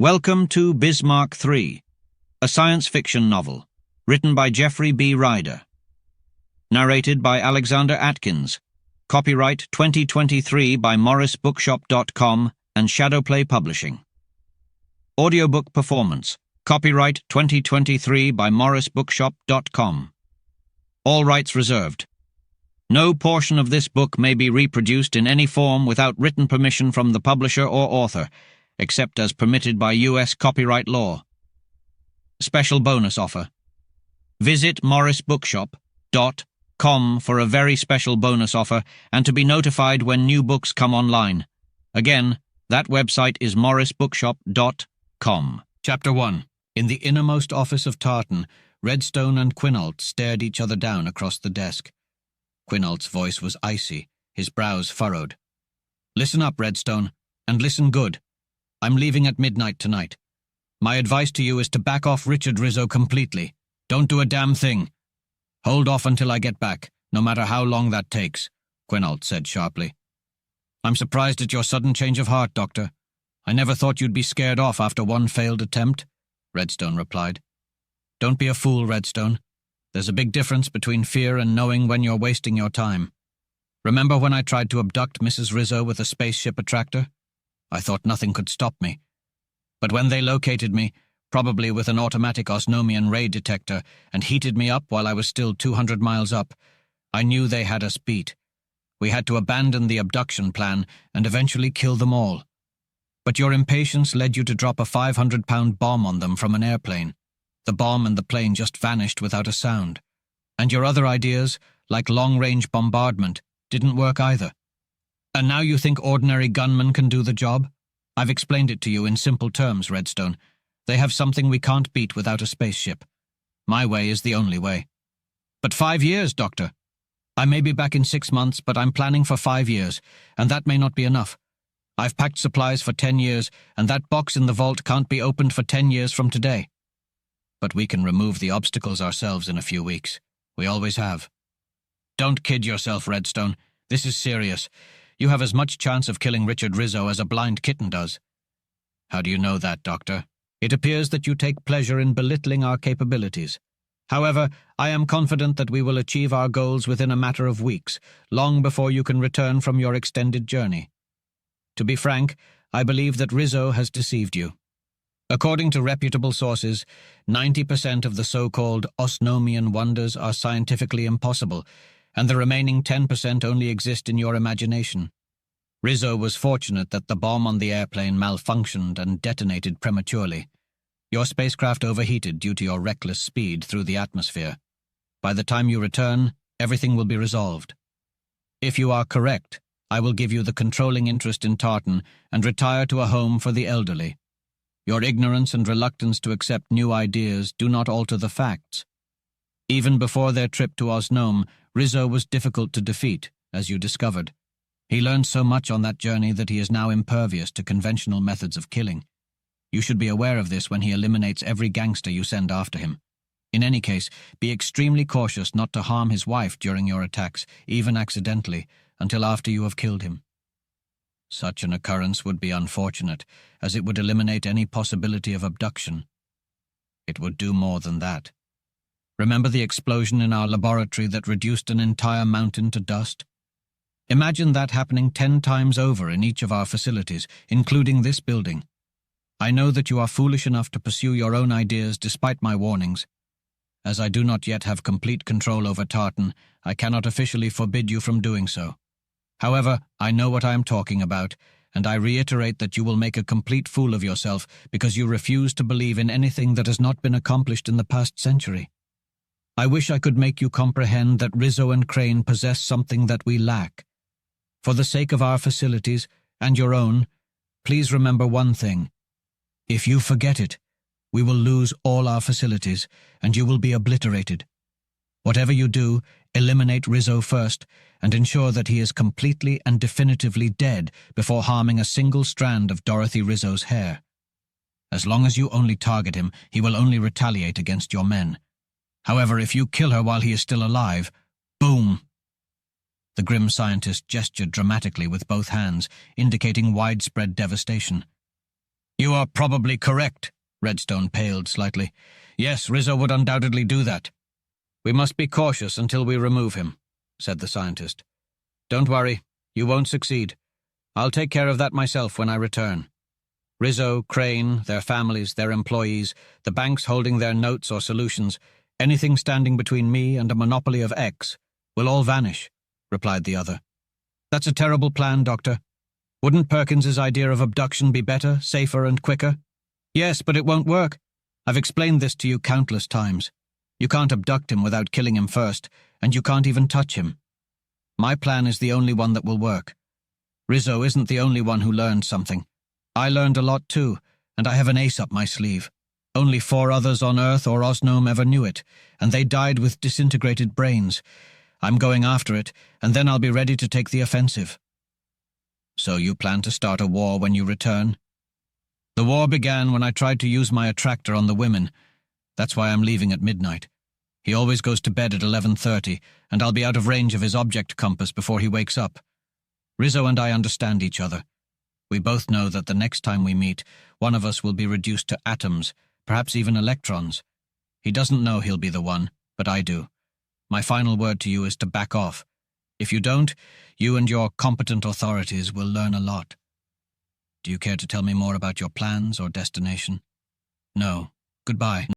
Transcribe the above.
Welcome to Bismark Three, a science fiction novel, written by Jettery B. Ryder. Narrated by Alexander Atkins. Copyright 2023 by MorrisBookshop.com and Shadowplay Publishing. Audiobook performance. Copyright 2023 by MorrisBookshop.com. All rights reserved. No portion of this book may be reproduced in any form without written permission from the publisher or author, except as permitted by U.S. copyright law. Special bonus offer. Visit MorrisBookshop.com for a very special bonus offer and to be notified when new books come online. Again, that website is MorrisBookshop.com. Chapter 1. In the innermost office of Tartan, Redstone and Quinault stared each other down across the desk. Quinault's voice was icy, his brows furrowed. "Listen up, Redstone, and listen good. I'm leaving at midnight tonight. My advice to you is to back off Richard Rizzo completely. Don't do a damn thing. Hold off until I get back, no matter how long that takes," Quinault said sharply. "I'm surprised at your sudden change of heart, Doctor. I never thought you'd be scared off after one failed attempt," Redstone replied. "Don't be a fool, Redstone. There's a big difference between fear and knowing when you're wasting your time. Remember when I tried to abduct Mrs. Rizzo with a spaceship attractor? I thought nothing could stop me. But when they located me, probably with an automatic Osnomian ray detector, and heated me up while I was still 200 miles up, I knew they had us beat. We had to abandon the abduction plan and eventually kill them all. But your impatience led you to drop a 500-pound bomb on them from an airplane. The bomb and the plane just vanished without a sound. And your other ideas, like long-range bombardment, didn't work either. And now you think ordinary gunmen can do the job? I've explained it to you in simple terms, Redstone. They have something we can't beat without a spaceship. My way is the only way." "But 5 years, Doctor. I may be back in 6 months, but I'm planning for 5 years, and that may not be enough. I've packed supplies for 10 years, and that box in the vault can't be opened for 10 years from today. But we can remove the obstacles ourselves in a few weeks. We always have." "Don't kid yourself, Redstone. This is serious. You have as much chance of killing Richard Rizzo as a blind kitten does." "How do you know that, Doctor? It appears that you take pleasure in belittling our capabilities. However, I am confident that we will achieve our goals within a matter of weeks, long before you can return from your extended journey. To be frank, I believe that Rizzo has deceived you. According to reputable sources, 90% of the so-called Osnomian wonders are scientifically impossible, and the remaining 10% only exist in your imagination. Rizzo was fortunate that the bomb on the airplane malfunctioned and detonated prematurely. Your spacecraft overheated due to your reckless speed through the atmosphere. By the time you return, everything will be resolved. If you are correct, I will give you the controlling interest in Tartan and retire to a home for the elderly. Your ignorance and reluctance to accept new ideas do not alter the facts. Even before their trip to Osnome, Rizzo was difficult to defeat, as you discovered. He learned so much on that journey that he is now impervious to conventional methods of killing. You should be aware of this when he eliminates every gangster you send after him. In any case, be extremely cautious not to harm his wife during your attacks, even accidentally, until after you have killed him. Such an occurrence would be unfortunate, as it would eliminate any possibility of abduction. It would do more than that. Remember the explosion in our laboratory that reduced an entire mountain to dust? Imagine that happening 10 times over in each of our facilities, including this building. I know that you are foolish enough to pursue your own ideas despite my warnings. As I do not yet have complete control over Tartan, I cannot officially forbid you from doing so. However, I know what I am talking about, and I reiterate that you will make a complete fool of yourself because you refuse to believe in anything that has not been accomplished in the past century. I wish I could make you comprehend that Rizzo and Crane possess something that we lack. For the sake of our facilities, and your own, please remember one thing. If you forget it, we will lose all our facilities, and you will be obliterated. Whatever you do, eliminate Rizzo first, and ensure that he is completely and definitively dead before harming a single strand of Dorothy Rizzo's hair. As long as you only target him, he will only retaliate against your men. However, if you kill her while he is still alive, boom! The grim scientist gestured dramatically with both hands, indicating widespread devastation. You are probably correct. Redstone paled slightly. Yes, Rizzo would undoubtedly do that. We must be cautious until we remove him, said the scientist. Don't worry, you won't succeed. I'll take care of that myself when I return. Rizzo, Crane, their families, their employees, the banks holding their notes or solutions, anything standing between me and a monopoly of X, will all vanish, replied the other. That's a terrible plan, Doctor. Wouldn't Perkins's idea of abduction be better, safer, and quicker? Yes, but it won't work. I've explained this to you countless times. You can't abduct him without killing him first, and you can't even touch him. My plan is the only one that will work. Rizzo isn't the only one who learned something. I learned a lot too, and I have an ace up my sleeve. Only 4 others on Earth or Osnome ever knew it, and they died with disintegrated brains. I'm going after it, and then I'll be ready to take the offensive. So you plan to start a war when you return? The war began when I tried to use my attractor on the women. That's why I'm leaving at midnight. He always goes to bed at 11:30, and I'll be out of range of his object compass before he wakes up. Rizzo and I understand each other. We both know that the next time we meet, one of us will be reduced to atoms, perhaps even electrons. He doesn't know he'll be the one, but I do. My final word to you is to back off. If you don't, you and your competent authorities will learn a lot. Do you care to tell me more about your plans or destination? No. Goodbye.